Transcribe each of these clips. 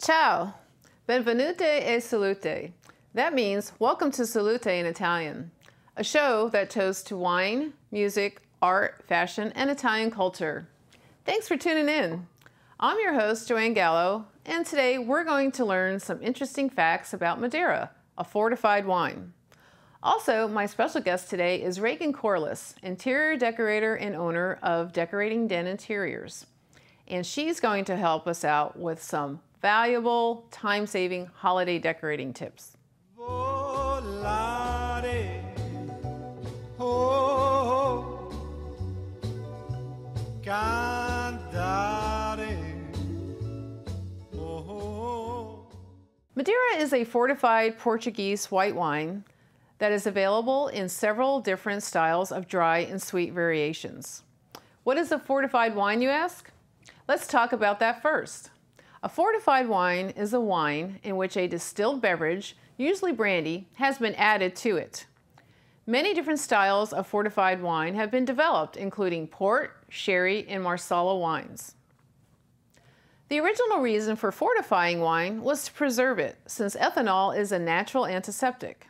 Ciao, benvenute e salute. That means welcome to Salute in Italian, a show that toasts to wine, music, art, fashion, and Italian culture. Thanks for tuning in. I'm your host, Joanne Gallo, and today we're going to learn some interesting facts about Madeira, a fortified wine. Also, my special guest today is Ragan Corliss, interior decorator and owner of Decorating Den Interiors. And she's going to help us out with some valuable, time-saving holiday decorating tips. Volare, oh, cantare, oh. Madeira is a fortified Portuguese white wine that is available in several different styles of dry and sweet variations. What is a fortified wine, you ask? Let's talk about that first. A fortified wine is a wine in which a distilled beverage, usually brandy, has been added to it. Many different styles of fortified wine have been developed, including port, sherry, and marsala wines. The original reason for fortifying wine was to preserve it, since ethanol is a natural antiseptic.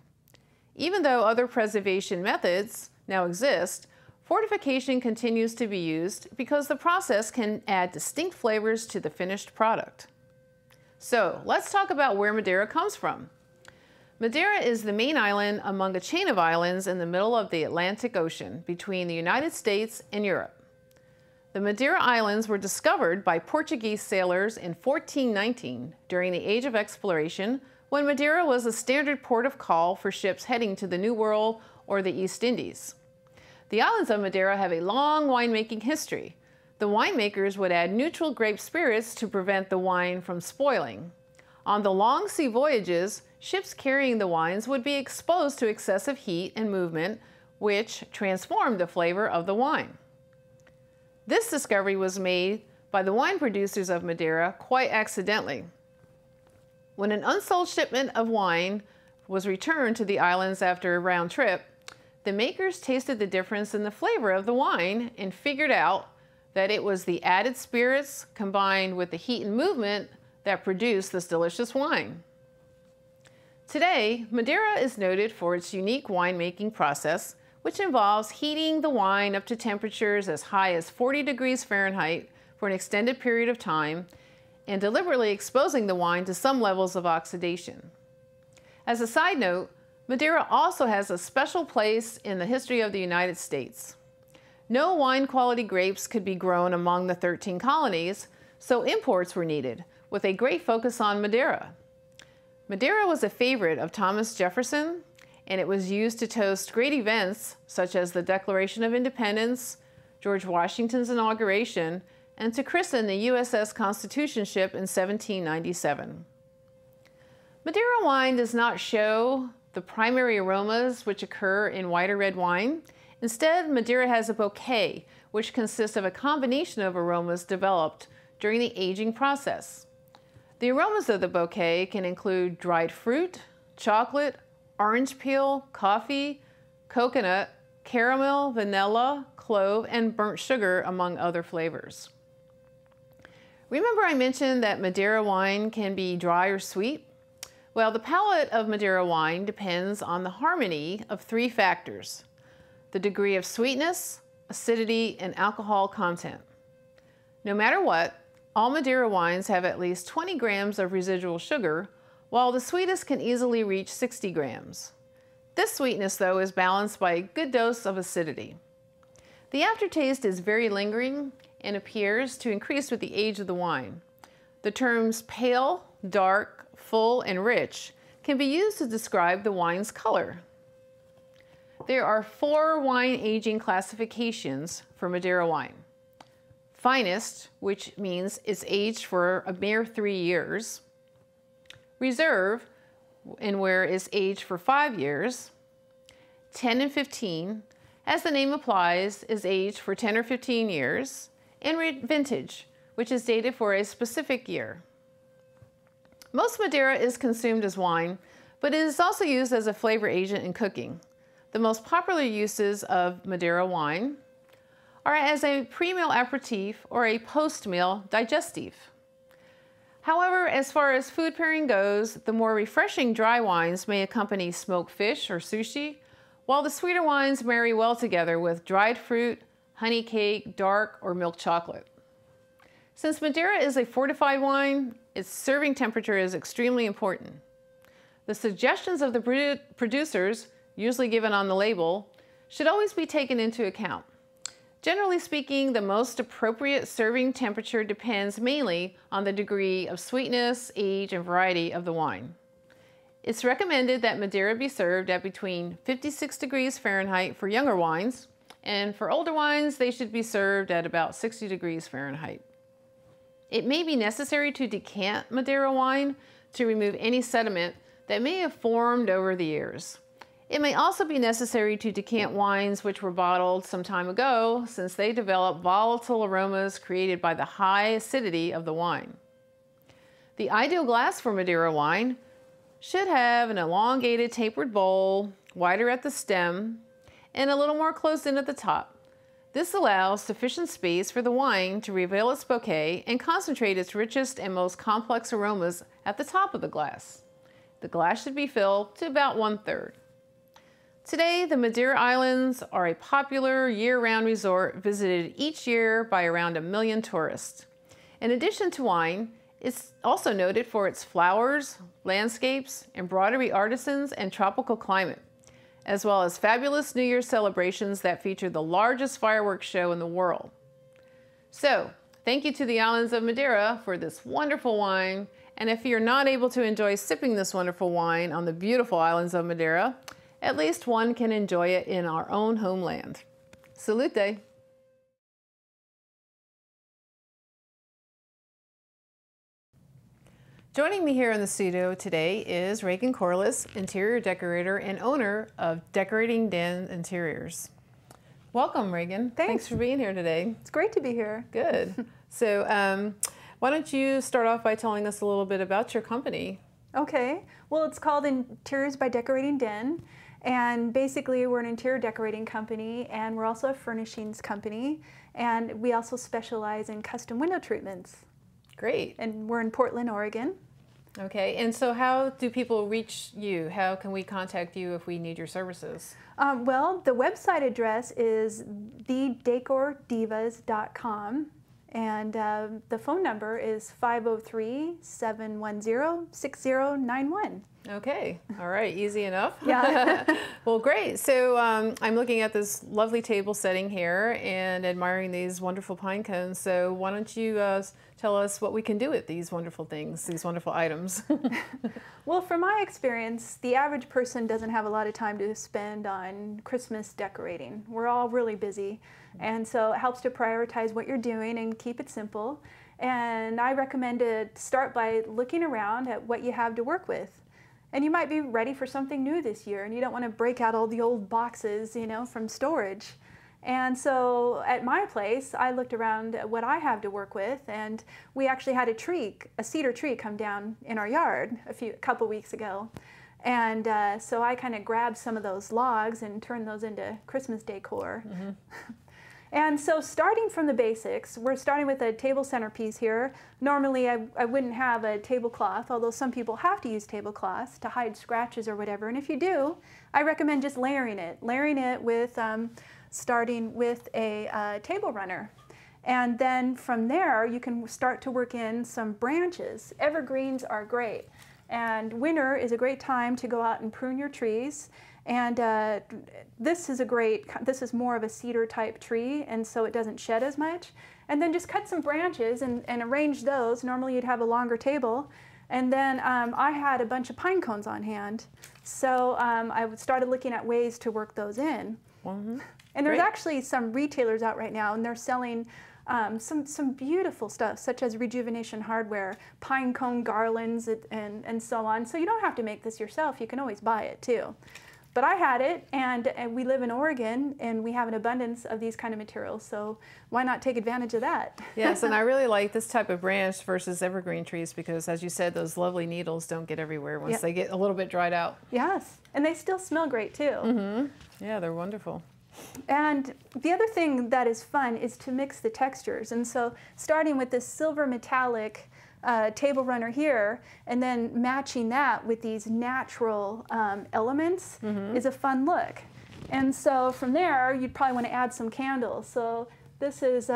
Even though other preservation methods now exist, fortification continues to be used because the process can add distinct flavors to the finished product. So let's talk about where Madeira comes from. Madeira is the main island among a chain of islands in the middle of the Atlantic Ocean between the United States and Europe. The Madeira Islands were discovered by Portuguese sailors in 1419 during the Age of Exploration, when Madeira was a standard port of call for ships heading to the New World or the East Indies. The islands of Madeira have a long winemaking history. The winemakers would add neutral grape spirits to prevent the wine from spoiling. On the long sea voyages, ships carrying the wines would be exposed to excessive heat and movement, which transformed the flavor of the wine. This discovery was made by the wine producers of Madeira quite accidentally. When an unsold shipment of wine was returned to the islands after a round trip, the makers tasted the difference in the flavor of the wine and figured out that it was the added spirits combined with the heat and movement that produced this delicious wine. Today, Madeira is noted for its unique winemaking process, which involves heating the wine up to temperatures as high as 40 degrees Fahrenheit for an extended period of time and deliberately exposing the wine to some levels of oxidation. As a side note, Madeira also has a special place in the history of the United States. No wine quality grapes could be grown among the 13 colonies, so imports were needed, with a great focus on Madeira. Madeira was a favorite of Thomas Jefferson, and it was used to toast great events such as the Declaration of Independence, George Washington's inauguration, and to christen the USS Constitution ship in 1797. Madeira wine does not show the primary aromas which occur in white or red wine. Instead, Madeira has a bouquet, which consists of a combination of aromas developed during the aging process. The aromas of the bouquet can include dried fruit, chocolate, orange peel, coffee, coconut, caramel, vanilla, clove, and burnt sugar, among other flavors. Remember I mentioned that Madeira wine can be dry or sweet? Well, the palate of Madeira wine depends on the harmony of three factors: the degree of sweetness, acidity, and alcohol content. No matter what, all Madeira wines have at least 20 grams of residual sugar, while the sweetest can easily reach 60 grams. This sweetness, though, is balanced by a good dose of acidity. The aftertaste is very lingering and appears to increase with the age of the wine. The terms pale, dark, full, and rich can be used to describe the wine's color. There are 4 wine aging classifications for Madeira wine. Finest, which means it's aged for a mere 3 years. Reserve, and where it's aged for 5 years. 10 and 15, as the name applies, is aged for 10 or 15 years. And vintage, which is dated for a specific year. Most Madeira is consumed as wine, but it is also used as a flavor agent in cooking. The most popular uses of Madeira wine are as a pre-meal aperitif or a post-meal digestif. However, as far as food pairing goes, the more refreshing dry wines may accompany smoked fish or sushi, while the sweeter wines marry well together with dried fruit, honey cake, dark, or milk chocolate. Since Madeira is a fortified wine, its serving temperature is extremely important. The suggestions of the producers, usually given on the label, should always be taken into account. Generally speaking, the most appropriate serving temperature depends mainly on the degree of sweetness, age, and variety of the wine. It's recommended that Madeira be served at between 56 degrees Fahrenheit for younger wines, and for older wines, they should be served at about 60 degrees Fahrenheit. It may be necessary to decant Madeira wine to remove any sediment that may have formed over the years. It may also be necessary to decant wines which were bottled some time ago, since they develop volatile aromas created by the high acidity of the wine. The ideal glass for Madeira wine should have an elongated tapered bowl, wider at the stem, and a little more closed in at the top. This allows sufficient space for the wine to reveal its bouquet and concentrate its richest and most complex aromas at the top of the glass. The glass should be filled to about 1/3. Today, the Madeira Islands are a popular year-round resort visited each year by around 1 million tourists. In addition to wine, it's also noted for its flowers, landscapes, embroidery artisans, and tropical climate, as well as fabulous New Year's celebrations that feature the largest fireworks show in the world. So, thank you to the Islands of Madeira for this wonderful wine, and if you're not able to enjoy sipping this wonderful wine on the beautiful Islands of Madeira, at least one can enjoy it in our own homeland. Salute! Joining me here in the studio today is Ragan Corliss, interior decorator and owner of Decorating Den Interiors. Welcome, Ragan. Thanks for being here today. It's great to be here. Good. So why don't you start off by telling us a little bit about your company? Okay. Well, it's called Interiors by Decorating Den. And basically, we're an interior decorating company, and we're also a furnishings company. And we also specialize in custom window treatments. Great. And we're in Portland, Oregon. Okay. And so how do people reach you? How can we contact you if we need your services? Well, the website address is thedecordivas.com. And the phone number is 503-710-6091. Okay. All right. Easy enough. Yeah. Well, great. So I'm looking at this lovely table setting here and admiring these wonderful pine cones. So why don't you tell us what we can do with these wonderful things, these wonderful items? Well, from my experience, the average person doesn't have a lot of time to spend on Christmas decorating. We're all really busy. And so it helps to prioritize what you're doing and keep it simple. And I recommend to start by looking around at what you have to work with. And you might be ready for something new this year, and you don't want to break out all the old boxes, you know, from storage. And so at my place, I looked around at what I have to work with, and we actually had a cedar tree come down in our yard a couple weeks ago. And so I kind of grabbed some of those logs and turned those into Christmas decor. Mm-hmm. And so starting from the basics, we're starting with a table centerpiece here. Normally I wouldn't have a tablecloth, although some people have to use tablecloths to hide scratches or whatever. And if you do, I recommend just layering it with, starting with a table runner. And then from there, you can start to work in some branches. Evergreens are great. And winter is a great time to go out and prune your trees. And this is more of a cedar type tree, and so it doesn't shed as much. And then just cut some branches and arrange those. Normally you'd have a longer table. And then I had a bunch of pine cones on hand. So I started looking at ways to work those in. Mm-hmm. And there's actually some retailers out right now, and they're selling some beautiful stuff, such as Rejuvenation Hardware, pine cone garlands, and so on. So you don't have to make this yourself. You can always buy it too. But I had it, and we live in Oregon, and we have an abundance of these kind of materials, so why not take advantage of that? Yes, and I really like this type of branch versus evergreen trees because, as you said, those lovely needles don't get everywhere once they get a little bit dried out. Yes, and they still smell great, too. Mm-hmm. Yeah, they're wonderful. And the other thing that is fun is to mix the textures, and so starting with this silver metallic table runner here, and then matching that with these natural elements is a fun look. And so from there, you'd probably want to add some candles. So this is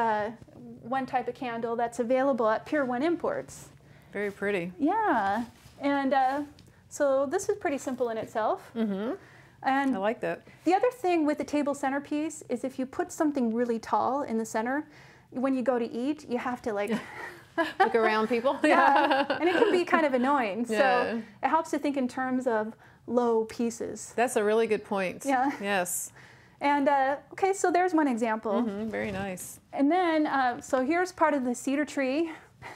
one type of candle that's available at Pier 1 Imports. Very pretty. Yeah, and so this is pretty simple in itself. And I like that. the other thing with the table centerpiece is if you put something really tall in the center, when you go to eat, you have to like Look around people. yeah, and it can be kind of annoying. Yeah. So it helps to think in terms of low pieces. That's a really good point. Yeah. Yes. And okay, so there's one example. Very nice. And then, so here's part of the cedar tree.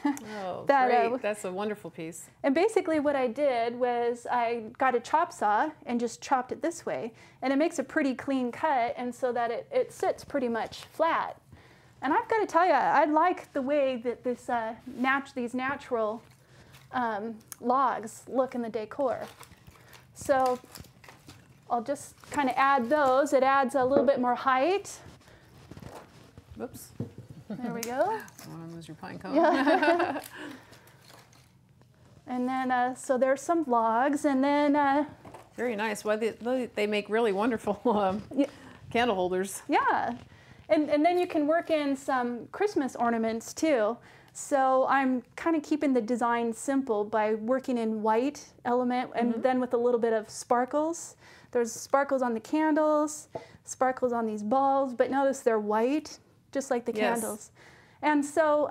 Oh, That, great. That's a wonderful piece. And basically what I did was I got a chop saw and just chopped it this way. And it makes a pretty clean cut, and so that it sits pretty much flat. And I've got to tell you, I like the way that this these natural logs look in the decor. So I'll just kind of add those. It adds a little bit more height. Whoops. There we go. I want to lose your pine cone. Yeah. And then, so there's some logs, and then... Very nice. Well, they make really wonderful candle holders. yeah. And then you can work in some Christmas ornaments too. So I'm kind of keeping the design simple by working in white element and then with a little bit of sparkles. There's sparkles on the candles, sparkles on these balls, but notice they're white, just like the candles. And so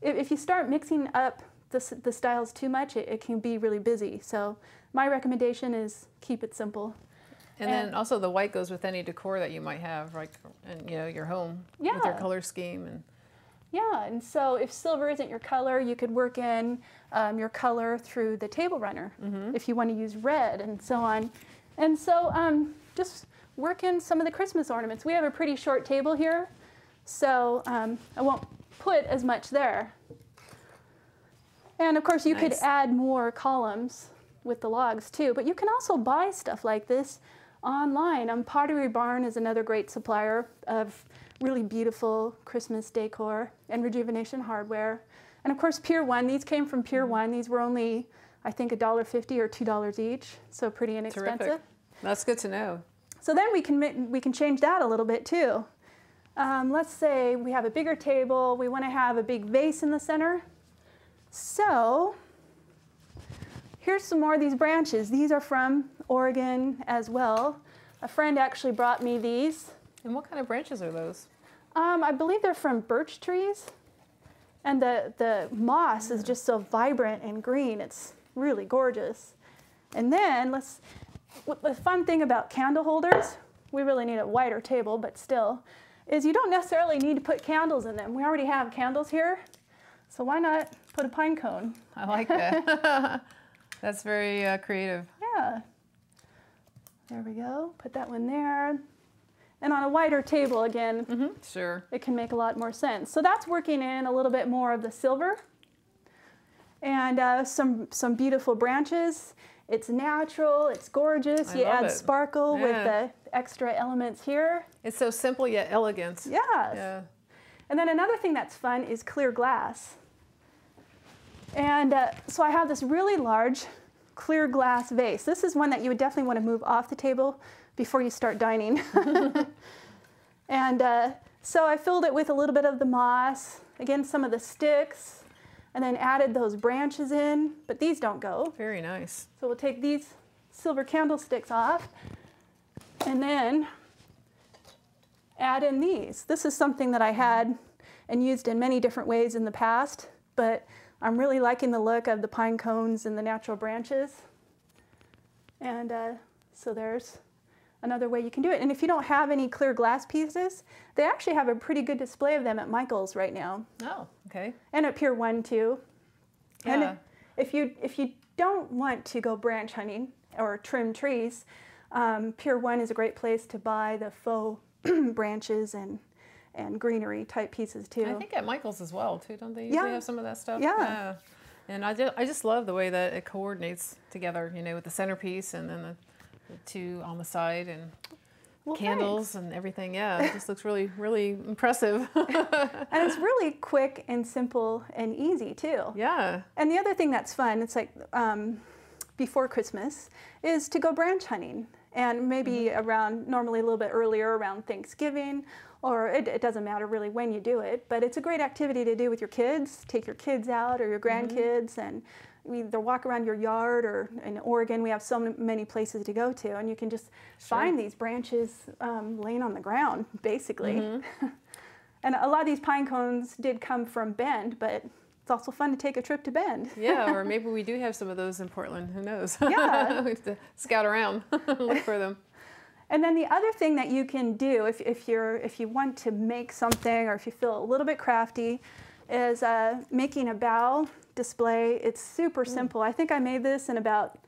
if you start mixing up the styles too much, it can be really busy. So my recommendation is keep it simple. And then also the white goes with any decor that you might have, like in your home with your color scheme. And yeah, and so if silver isn't your color, you could work in your color through the table runner if you want to use red and so on. And so just work in some of the Christmas ornaments. We have a pretty short table here, so I won't put as much there. And of course you could add more columns with the logs too, but you can also buy stuff like this online. Pottery Barn is another great supplier of really beautiful Christmas decor and rejuvenation hardware. And of course Pier 1, these came from Pier 1. These were only, I think, $1.50 or $2 each, so pretty inexpensive. terrific. That's good to know. So then we can change that a little bit too. Let's say we have a bigger table, we want to have a big vase in the center. So here's some more of these branches. These are from Oregon as well. A friend actually brought me these. And what kind of branches are those? I believe they're from birch trees. And the moss is just so vibrant and green. It's really gorgeous. And then the fun thing about candle holders, we really need a wider table, but still, is you don't necessarily need to put candles in them. We already have candles here, so why not put a pine cone? I like that. That's very creative. Yeah. There we go. Put that one there. And on a wider table, again, Sure. it can make a lot more sense. So that's working in a little bit more of the silver and some beautiful branches. It's natural, it's gorgeous. You add sparkle with the extra elements here. It's so simple yet elegant. Yes. Yeah. And then another thing that's fun is clear glass. And so I have this really large clear glass vase. This is one that you would definitely want to move off the table before you start dining. And so I filled it with a little bit of the moss, again some of the sticks, and then added those branches in, but these don't go. Very nice. So we'll take these silver candlesticks off and then add in these. This is something that I had and used in many different ways in the past, but I'm really liking the look of the pine cones and the natural branches. And so there's another way you can do it. And if you don't have any clear glass pieces, they actually have a pretty good display of them at Michael's right now. Oh, okay. And at Pier 1 too. Yeah. And if you don't want to go branch hunting or trim trees, Pier 1 is a great place to buy the faux branches and greenery type pieces too. I think at Michael's as well too, don't they usually have some of that stuff? Yeah. And I just love the way that it coordinates together, with the centerpiece and then the two on the side, and Well, candles and everything. Yeah, it just looks really, really impressive. And it's really quick and simple and easy too. Yeah. And the other thing that's fun, it's like before Christmas, is to go branch hunting. And maybe around, normally a little bit earlier, around Thanksgiving, or it doesn't matter really when you do it, but it's a great activity to do with your kids. Take your kids out or your grandkids and either walk around your yard, or in Oregon we have so many places to go to, and you can just find these branches laying on the ground, basically. And a lot of these pine cones did come from Bend, but it's also fun to take a trip to Bend. Yeah, or maybe we do have some of those in Portland. Who knows? Yeah. We have to scout around, look for them. And then the other thing that you can do if you want to make something, or if you feel a little bit crafty, is making a bough display. It's super simple. I think I made this in about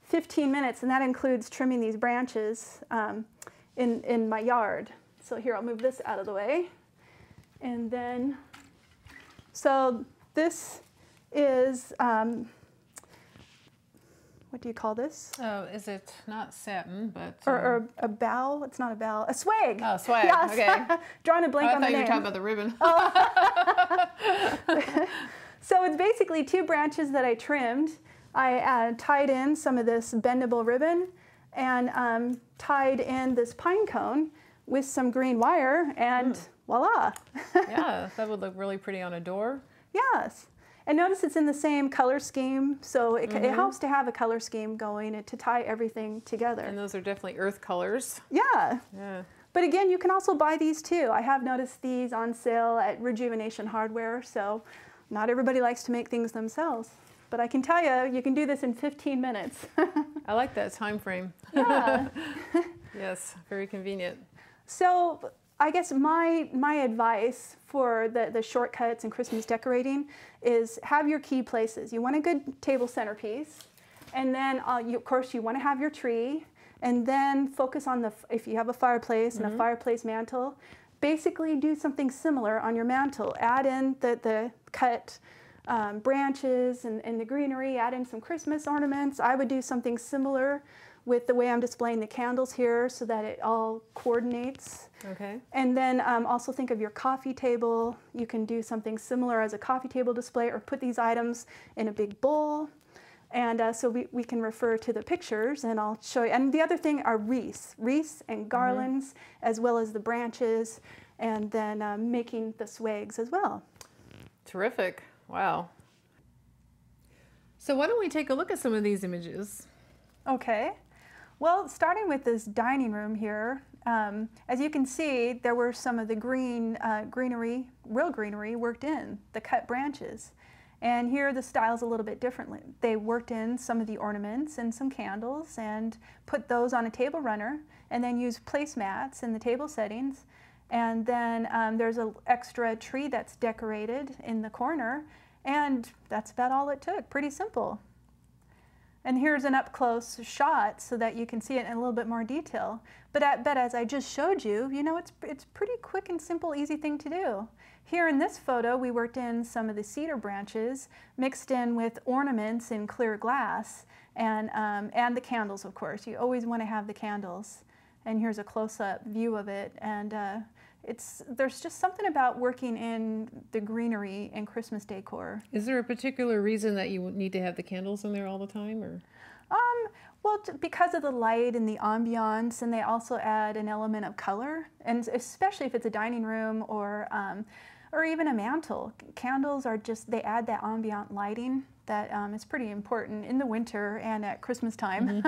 15 minutes, and that includes trimming these branches in my yard. So here, I'll move this out of the way. And then, so this is, what do you call this? Oh, is it not satin, but... Or a bough? It's not a bough. A swag. Oh, swag. Yes. Okay. Drawing a blank on the name. I thought you were talking about the ribbon. So it's basically 2 branches that I trimmed. I tied in some of this bendable ribbon and tied in this pine cone with some green wire, and voila. Yeah, that would look really pretty on a door. Yes. And notice it's in the same color scheme, so it helps to have a color scheme going and to tie everything together. And those are definitely earth colors. Yeah. Yeah. But again, you can also buy these too. I have noticed these on sale at Rejuvenation Hardware, so not everybody likes to make things themselves. But I can tell you, you can do this in 15 minutes. I like that time frame. Yeah. Yes, very convenient. So I guess my advice for the shortcuts and Christmas decorating is have your key places. You want a good table centerpiece, and then of course you want to have your tree, and then focus on if you have a fireplace and a fireplace mantle, basically do something similar on your mantle. Add in the cut branches and the greenery, add in some Christmas ornaments. I would do something similar with the way I'm displaying the candles here so that it all coordinates. Okay. And then also think of your coffee table. You can do something similar as a coffee table display, or put these items in a big bowl. And so we can refer to the pictures, and I'll show you. And the other thing are wreaths and garlands, as well as the branches, and then making the swags as well. Terrific. Wow. So why don't we take a look at some of these images? Okay. Well, starting with this dining room here, as you can see, there were some of the greenery, real greenery worked in, the cut branches. And here the style's a little bit differently. They worked in some of the ornaments and some candles and put those on a table runner, and then used placemats in the table settings. And then there's an extra tree that's decorated in the corner, and that's about all it took. Pretty simple. And here's an up-close shot so that you can see it in a little bit more detail. But as I just showed you, you know, it's pretty quick and simple, easy thing to do. Here in this photo, we worked in some of the cedar branches, mixed in with ornaments in clear glass, and the candles, of course. You always want to have the candles. And here's a close-up view of it. And there's just something about working in the greenery and Christmas decor. Is there a particular reason that you need to have the candles in there all the time, or? Well, because of the light and the ambiance, and they also add an element of color, and especially if it's a dining room or even a mantle. Candles are they add that ambient lighting that is pretty important in the winter and at Christmas time.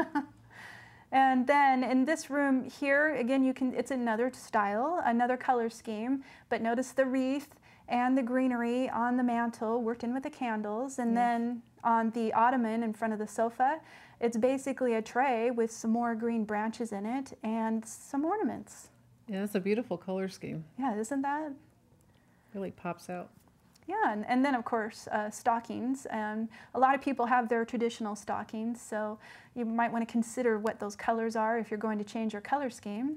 And then in this room here, again, it's another style, another color scheme, but notice the wreath and the greenery on the mantle worked in with the candles. And then on the ottoman in front of the sofa, it's basically a tray with some more green branches in it and some ornaments. Yeah, that's a beautiful color scheme. Yeah, isn't that? Really pops out. Yeah, and then of course stockings. A lot of people have their traditional stockings, so you might want to consider what those colors are if you're going to change your color scheme.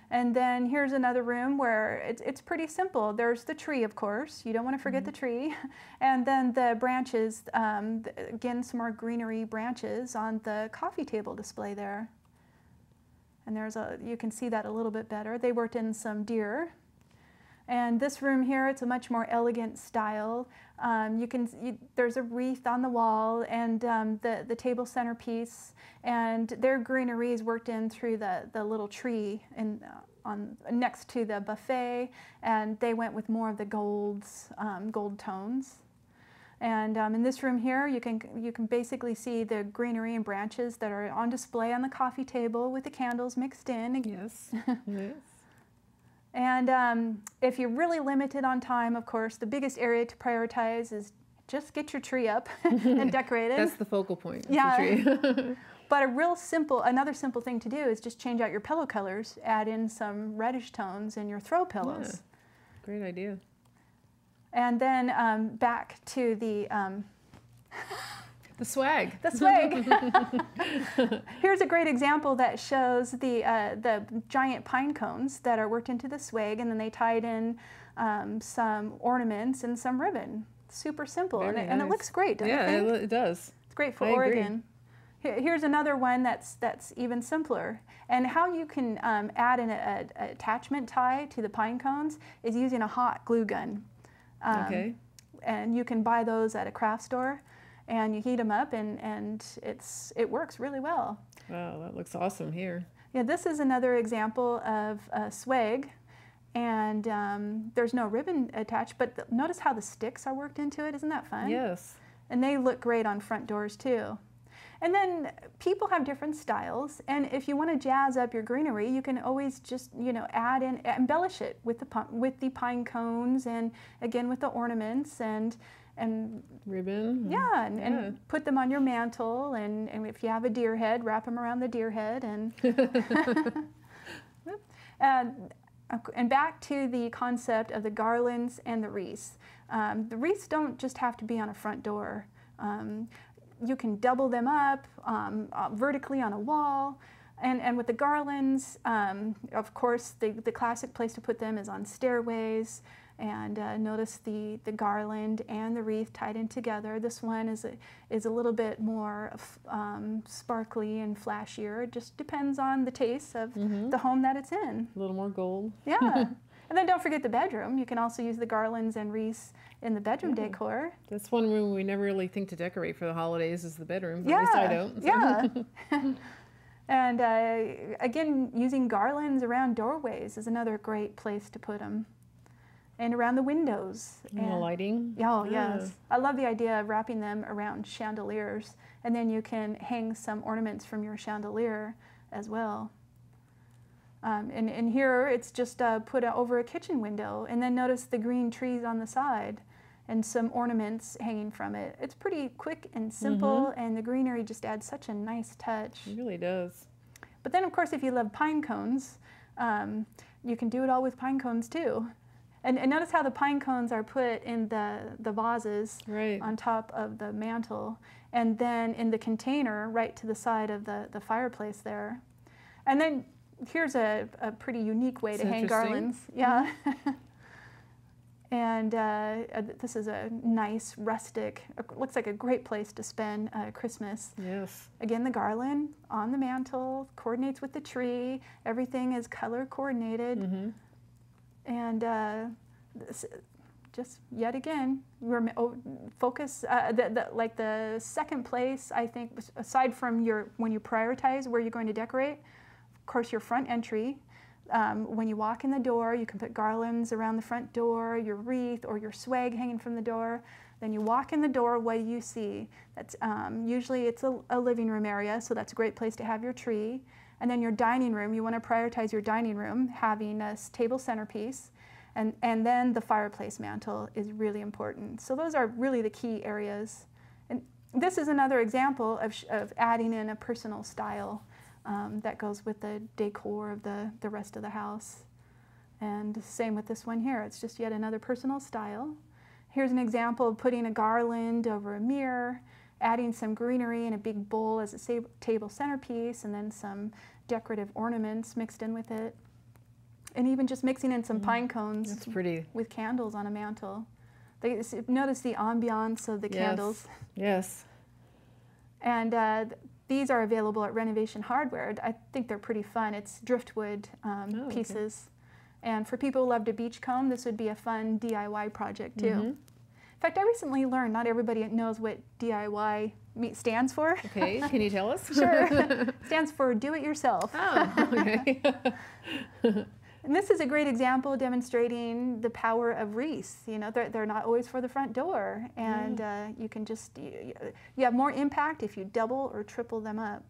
And then here's another room where it's pretty simple. There's the tree, of course. You don't want to forget the tree. And then the branches, again, some more greenery branches on the coffee table display there. And you can see that a little bit better. They worked in some deer. And this room here, it's a much more elegant style. There's a wreath on the wall and the table centerpiece, and their greenery is worked in through the little tree next to the buffet, and they went with more of the gold tones. And in this room here, you can basically see the greenery and branches that are on display on the coffee table with the candles mixed in. Yes. Yes. And if you're really limited on time, of course, the biggest area to prioritize is just get your tree up and decorated. That's the focal point. Yeah. The tree. But another simple thing to do is just change out your pillow colors, add in some reddish tones in your throw pillows. Yeah. Great idea. And then back to the swag. The swag. Here's a great example that shows the giant pine cones that are worked into the swag, and then they tied in some ornaments and some ribbon. Super simple, and it looks great, doesn't it? Yeah, it does. It's great for Oregon. Here's another one that's even simpler. And how you can add an attachment tie to the pine cones is using a hot glue gun. Okay. And you can buy those at a craft store, and you heat them up, and it works really well. Wow, that looks awesome here. Yeah, this is another example of a swag, and there's no ribbon attached, but notice how the sticks are worked into it. Isn't that fun? Yes. And they look great on front doors too. And then people have different styles, and if you want to jazz up your greenery, you can always just embellish it with the pine cones, and again with the ornaments and ribbon. Yeah, and put them on your mantle, and if you have a deer head, wrap them around the deer head, and back to the concept of the garlands and the wreaths. The wreaths don't just have to be on a front door. You can double them up vertically on a wall. And with the garlands, of course, the classic place to put them is on stairways. And notice the garland and the wreath tied in together. This one is a little bit more sparkly and flashier. It just depends on the taste of the home that it's in. A little more gold. Yeah. And then don't forget the bedroom. You can also use the garlands and wreaths in the bedroom decor. That's one room we never really think to decorate for the holidays is the bedroom. At least I don't. So. Yeah. And again, using garlands around doorways is another great place to put them. And around the windows. And the lighting. Oh, yes. I love the idea of wrapping them around chandeliers. And then you can hang some ornaments from your chandelier as well. And here it's just put over a kitchen window. And then notice the green trees on the side and some ornaments hanging from it. It's pretty quick and simple, and the greenery just adds such a nice touch. It really does. But then, of course, if you love pine cones, you can do it all with pine cones too. And notice how the pine cones are put in the vases on top of the mantle, and then in the container right to the side of the fireplace there. And then here's a pretty unique way to hang garlands. Yeah. And this is a nice rustic, looks like a great place to spend Christmas. Yes. Again, the garland on the mantle coordinates with the tree. Everything is color coordinated. And just yet again, focus, like the second place, I think, aside from when you prioritize where you're going to decorate, of course, your front entry. When you walk in the door, you can put garlands around the front door, your wreath or your swag hanging from the door. Then you walk in the door, what do you see? That's usually it's a living room area, so that's a great place to have your tree. And then your dining room, you want to prioritize your dining room, having a table centerpiece. And then the fireplace mantle is really important. So those are really the key areas. And this is another example of adding in a personal style that goes with the decor of the rest of the house. And same with this one here. It's just yet another personal style. Here's an example of putting a garland over a mirror, adding some greenery in a big bowl as a table centerpiece, and then some decorative ornaments mixed in with it. And even just mixing in some pine cones. That's pretty. With candles on a mantle. Notice the ambiance of the candles. Yes. And These are available at Renovation Hardware. I think they're pretty fun. It's driftwood pieces. And for people who love to beachcomb, this would be a fun DIY project too. In fact, I recently learned not everybody knows what DIY stands for. Okay, can you tell us? Sure. Stands for do it yourself. Oh, okay. And this is a great example demonstrating the power of wreaths. You know, they're not always for the front door, and you can just, you have more impact if you double or triple them up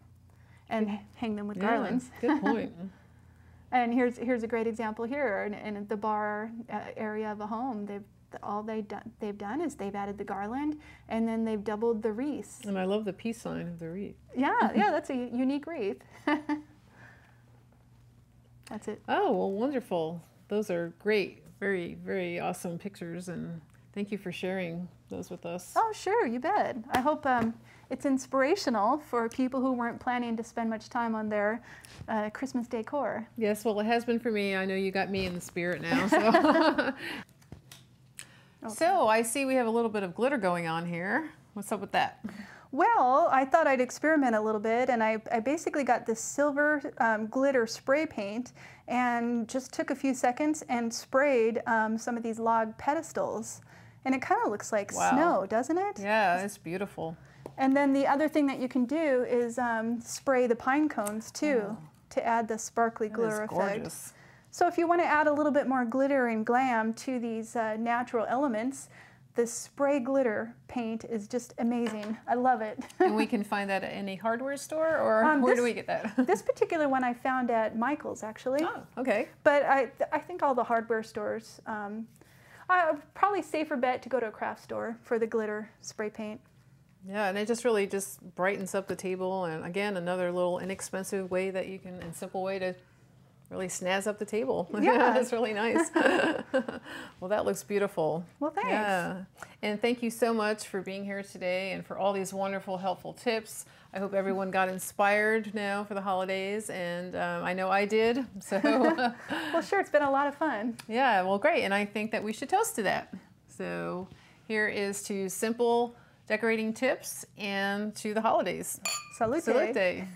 and hang them with garlands. Good point. And here's a great example here in the bar area of a home. They've done is they've added the garland, and then they've doubled the wreaths. And I love the peace sign of the wreath. Yeah, that's a unique wreath. That's it. Oh, well, wonderful. Those are great, very, very awesome pictures, and thank you for sharing those with us. Oh, sure, you bet. I hope it's inspirational for people who weren't planning to spend much time on their Christmas decor. Yes, well, it has been for me. I know you got me in the spirit now. So, So I see we have a little bit of glitter going on here. What's up with that? Well, I thought I'd experiment a little bit, and I basically got this silver glitter spray paint and just took a few seconds and sprayed some of these log pedestals. And it kind of looks like snow, doesn't it? Yeah, it's beautiful. And then the other thing that you can do is spray the pine cones too to add the sparkly glitter effect. Gorgeous. So if you want to add a little bit more glitter and glam to these natural elements, the spray glitter paint is just amazing. I love it. And we can find that at any hardware store, or where do we get that? This particular one I found at Michael's, actually. Oh, okay. But I think all the hardware stores, probably safer bet to go to a craft store for the glitter spray paint. Yeah, and it just really just brightens up the table, and again, another little inexpensive way that you can, and simple way to really snazz up the table. Yeah. That's really nice. Well, that looks beautiful. Well, thanks. Yeah. And thank you so much for being here today and for all these wonderful, helpful tips. I hope everyone got inspired now for the holidays, and I know I did. So, well, sure, it's been a lot of fun. Yeah, well, great. And I think that we should toast to that. So here is to simple decorating tips and to the holidays. Salute. Salute.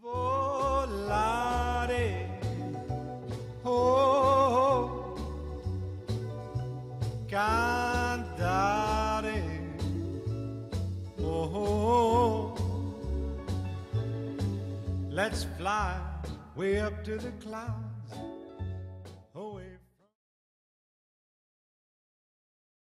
Volare, oh, cantare, oh, let's fly way up to the clouds.